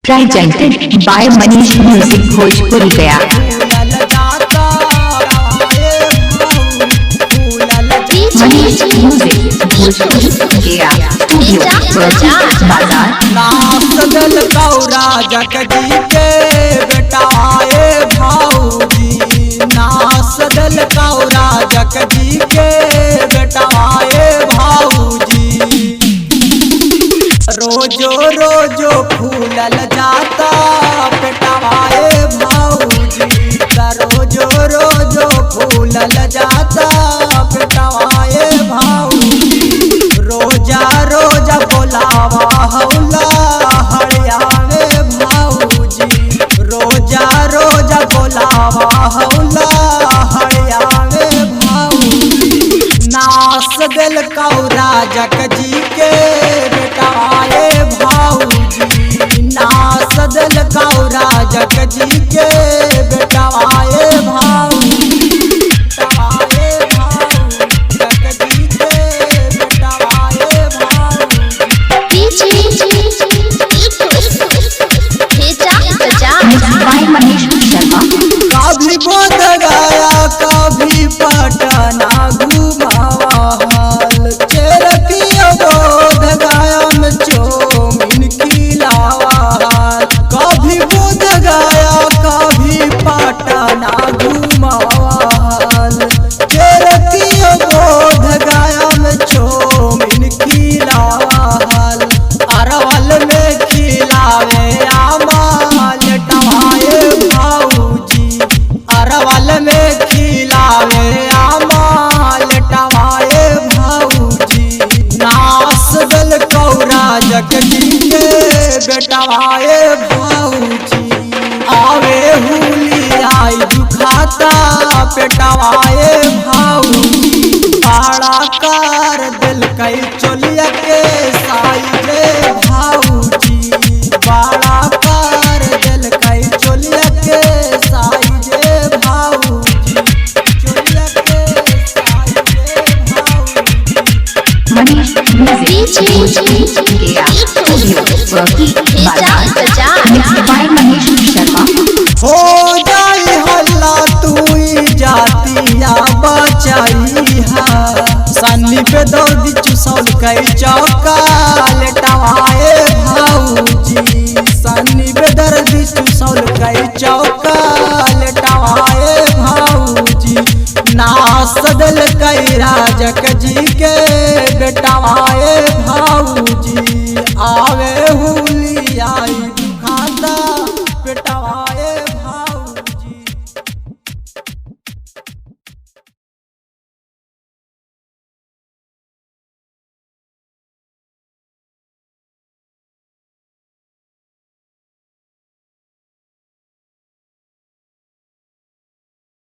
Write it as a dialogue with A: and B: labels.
A: presented by Manish Music Bhojpuri Gaya। Manish Music Bhojpuri Gaya Studio बाजार।
B: नासदल कौरा जगजी के बेटाए भाऊजी, नासदल कौरा जगजी के बेटाए भाऊजी। रोजो रोजो फूलल जाता बेटाए भाऊजी, रोजो रोजो फूलल जाता बेटाए भाऊजी। रोजा रोजा बोलावा हौला हरियाणे भाऊजी, रोजा रोजा बोलावा हौला हरियाणे भाऊजी। नास दिल कौरा जगजी के बेटाए भाऊजी, नास दिल कौरा जगजी के बेटाए भाऊजी। कभी बोध गया कभी पटना घुमावा हाल, चेरकिया बोध गया में चौमिन खिलावा हाल। कभी बोध गया कभी पटना घुमावा हाल, चेरकिया बोध गया में चौमिन खिलावा हाल। अरवल में खिलावे आमाल टवाए भाऊजी, अरवल में खिलावे आमाल टवाए भाऊजी। नास दिल कौरा जगजी के बेटवाए भाऊजी। आवे हुली आई दुखाता पेटवाए भाऊजी। बड़ा कार दिल कई चोलिया के साइजे भाऊजी, बड़ा कार दिल कई चोलिया के साइजे भाऊजी, चोलिया के साइजे भाऊजी।
A: Manish Music Bhojpuri Gaya Studio बाजार। Mixed by Manish Sharma।
B: हो जाई हल्ला तू जातिया बचाई हा, सन्नी पे दौड़ चुसौल कई चौका लेटवाए भाऊजी, सन्नी पे दर्द चुसौल कई चौका लेटवाए भाऊजी। नास दिल कई राजक जी के बेटवाए भाऊजी। आवे हुली आई